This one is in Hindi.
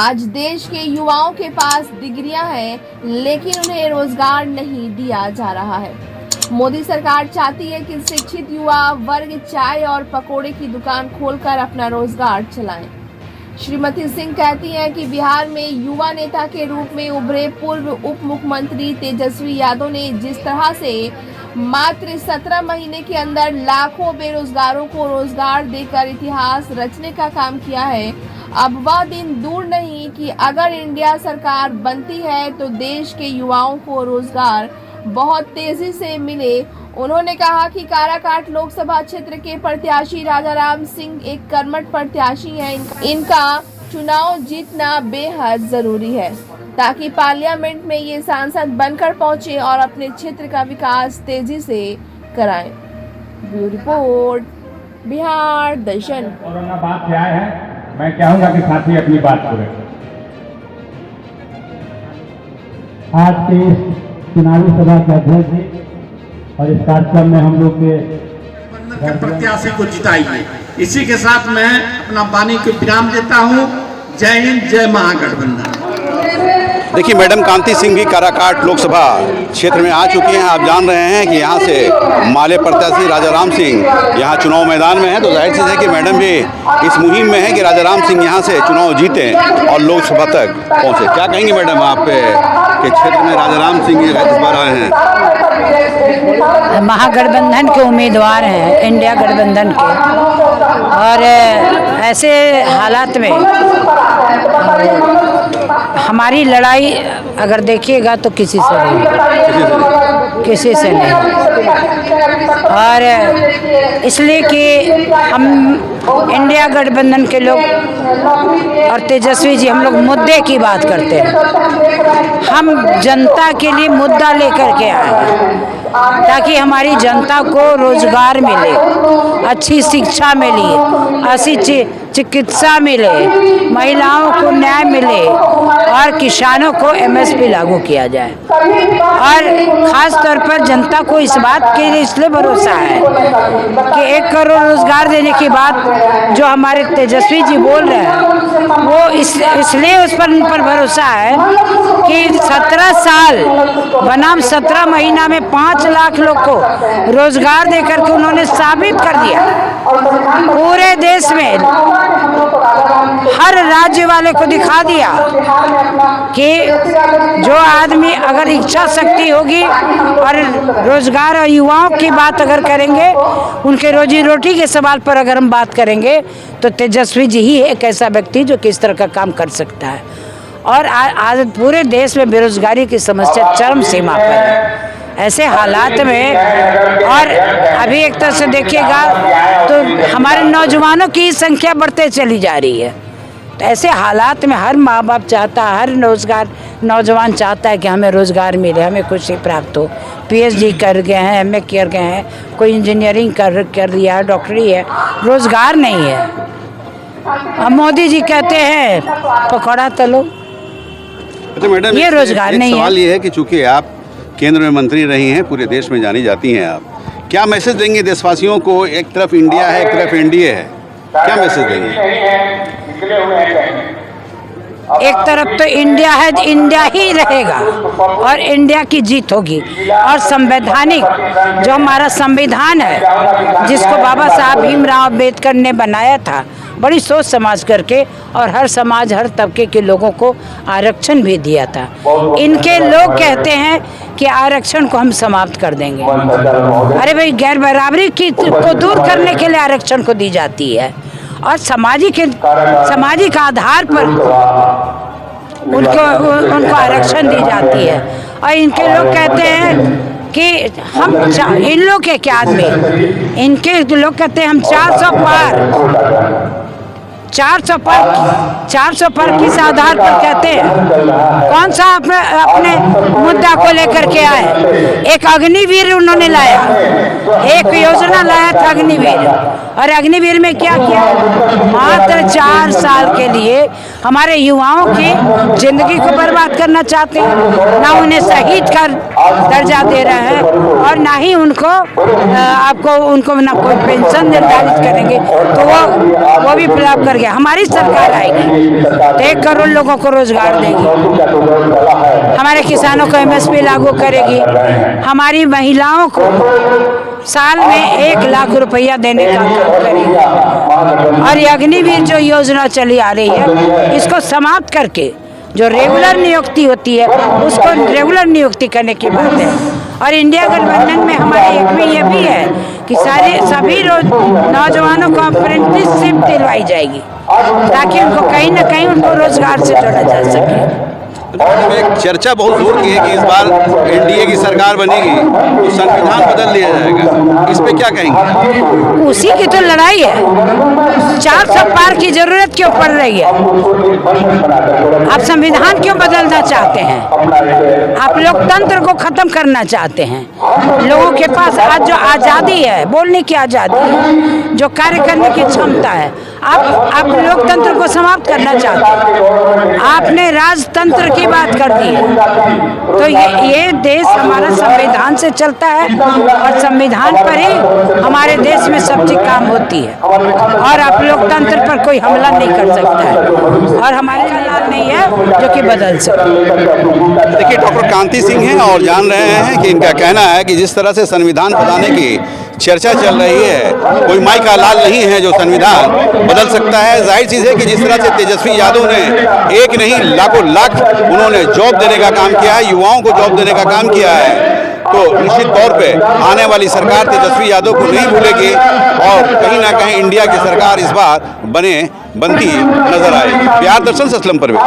आज देश के युवाओं के पास डिग्रियां हैं, लेकिन उन्हें रोजगार नहीं दिया जा रहा है। मोदी सरकार चाहती है कि शिक्षित युवा वर्ग चाय और पकोड़े की दुकान खोलकर अपना रोजगार चलाएं। श्रीमती सिंह कहती हैं कि बिहार में युवा नेता के रूप में उभरे पूर्व उप मुख्यमंत्री तेजस्वी यादव ने जिस तरह से मात्र 17 महीने के अंदर लाखों बेरोजगारों को रोजगार देकर इतिहास रचने का काम किया है, अब वह दिन दूर नहीं कि अगर इंडिया सरकार बनती है तो देश के युवाओं को रोजगार बहुत तेजी से मिले। उन्होंने कहा कि काराकाट लोकसभा क्षेत्र के प्रत्याशी राजाराम सिंह एक कर्मठ प्रत्याशी हैं। इनका चुनाव जीतना बेहद जरूरी है ताकि पार्लियामेंट में ये सांसद बनकर पहुंचे और अपने क्षेत्र का विकास तेजी से कराएं। ब्यूरो रिपोर्ट, बिहार दर्शन। औरंगाबाद से आए हैं, मैं चाहूंगा कि साथी अपनी बात करें। आज के चुनावी सभा के अध्यक्ष और इस कार्यक्रम में हम लोग के प्रत्याशी को जिताइए। इसी के साथ मैं अपना वाणी को विराम देता हूं। जय हिंद, जय महागठबंधन। देखिए, मैडम कांति सिंह भी काराकाट लोकसभा क्षेत्र में आ चुकी हैं। आप जान रहे हैं कि यहाँ से माले प्रत्याशी राजाराम सिंह यहाँ चुनाव मैदान में हैं, तो जाहिर सी है कि मैडम भी इस मुहिम में है कि राजाराम सिंह यहाँ से चुनाव जीतें और लोकसभा तक पहुँचे। क्या कहेंगी मैडम, आप के क्षेत्र में राजाराम सिंह इस बार आए हैं? महागठबंधन के उम्मीदवार हैं, इंडिया गठबंधन के, और ऐसे हालात में हमारी लड़ाई अगर देखिएगा तो किसी से नहीं, और इसलिए कि हम इंडिया गठबंधन के लोग और तेजस्वी जी हम लोग मुद्दे की बात करते हैं। हम जनता के लिए मुद्दा लेकर के आए हैं ताकि हमारी जनता को रोजगार मिले, अच्छी शिक्षा मिले, अच्छी चिकित्सा मिले, महिलाओं को न्याय मिले और किसानों को एमएसपी लागू किया जाए। और ख़ास तौर पर जनता को इस बात के लिए इसलिए भरोसा है कि 1 करोड़ रोजगार देने की बात जो हमारे तेजस्वी जी बोल रहे हैं, वो इसलिए उस पर इन पर भरोसा है कि 17 साल बनाम 17 महीना में 5 लाख लोग को रोजगार देकर के उन्होंने साबित कर दिया। पूरे देश में हर राज्य वाले को दिखा दिया कि जो आदमी अगर इच्छा शक्ति होगी और रोजगार और युवाओं की बात अगर करेंगे, उनके रोजी रोटी के सवाल पर अगर हम बात करेंगे तो तेजस्वी जी ही एक ऐसा व्यक्ति जो किस तरह का काम कर सकता है। और आज पूरे देश में बेरोजगारी की समस्या चरम सीमा पर है। ऐसे हालात में, और अभी एक तरह से देखिएगा तो हमारे नौजवानों की संख्या बढ़ते चली जा रही है। तो ऐसे हालात में हर माँ बाप चाहता है, हर नौजवान चाहता है कि हमें रोज़गार मिले, हमें खुशी प्राप्त हो। पीएचडी कर गए हैं, एमए कर गए हैं, कोई इंजीनियरिंग कर लिया है, डॉक्टरी है, रोज़गार नहीं है। अब मोदी जी कहते हैं पकौड़ा तलो। अच्छा मैडम, ये रोज़गार नहीं है। सवाल ये है कि चूँकि आप केंद्र में मंत्री रही हैं, पूरे देश में जानी जाती हैं, आप क्या मैसेज देंगे देशवासियों को? एक तरफ इंडिया है, एक तरफ एनडीए है, क्या मैसेज देंगे? एक तरफ तो इंडिया है, इंडिया ही रहेगा और इंडिया की जीत होगी। और संवैधानिक जो हमारा संविधान है, जिसको बाबा साहब भीमराव अम्बेडकर ने बनाया था बड़ी सोच समझ करके, और हर समाज हर तबके के लोगों को आरक्षण भी दिया था। इनके लोग कहते हैं कि आरक्षण को हम समाप्त कर देंगे। अरे भाई, गैर बराबरी को दूर करने के लिए आरक्षण को दी जाती है और सामाजिक आधार पर उनको आरक्षण दी जाती है। और इनके लोग कहते हैं कि हम इन लोग के क्या आदमी, इनके लोग कहते हैं हम 400 पर किस आधार पर कहते हैं? कौन सा अपने मुद्दा को लेकर के आए? एक अग्निवीर उन्होंने लाया, एक योजना लाया था अग्निवीर, और अग्निवीर में क्या किया? मात्र 4 साल के लिए हमारे युवाओं की जिंदगी को बर्बाद करना चाहते हैं। ना उन्हें शहीद का दर्जा दे रहे हैं और ना ही उनको उनको ना कोई पेंशन निर्धारित करेंगे, तो वो भी फ्लॉप कर गया। हमारी सरकार आएगी तो 1 करोड़ लोगों को रोजगार देगी, हमारे किसानों को MSP लागू करेगी, हमारी महिलाओं को साल में 1 लाख रुपया देने का काम करेगी। और ये अग्निवीर जो योजना चली आ रही है, इसको समाप्त करके जो रेगुलर नियुक्ति होती है उसको रेगुलर नियुक्ति करने की बात है। और इंडिया गठबंधन में हमारे एक में ये भी है कि सभी नौजवानों को अप्रेंटिसशिप दिलवाई जाएगी ताकि उनको कहीं ना कहीं उनको रोजगार से जोड़ा जा सके। एक चर्चा बहुत जोर की है कि इस बार NDA की सरकार बनेगी तो संविधान बदल लिया जाएगा, इस पे क्या कहेंगे? उसी की तो लड़ाई है। 400 पार की जरूरत क्यों पड़ रही है? आप संविधान क्यों बदलना चाहते हैं? आप लोकतंत्र को खत्म करना चाहते हैं। लोगों के पास आज जो आज़ादी है, बोलने की आज़ादी है, जो कार्य करने की क्षमता है, आप लोकतंत्र को समाप्त करना चाहते हैं। आपने राजतंत्र की बात कर दी है। तो ये देश हमारा संविधान से चलता है और संविधान पर ही हमारे देश में सब चीज काम होती है और आप लोकतंत्र पर कोई हमला नहीं कर सकता है और हमारे हालात नहीं है जो कि बदल सके। देखिए, डॉक्टर कांति सिंह हैं और जान रहे हैं कि इनका कहना है कि जिस तरह से संविधान बनाने की चर्चा चल रही है, कोई माई का लाल नहीं है जो संविधान बदल सकता है। जाहिर चीज़ है कि जिस तरह से तेजस्वी यादव ने एक नहीं लाखों लाख उन्होंने जॉब देने का काम किया है, युवाओं को जॉब देने का काम किया है, तो निश्चित तौर पे आने वाली सरकार तेजस्वी यादव को नहीं भूलेगी और कहीं ना कहीं इंडिया की सरकार इस बार बनती नजर आएगी। बिहार दर्शन से असलम परवेज।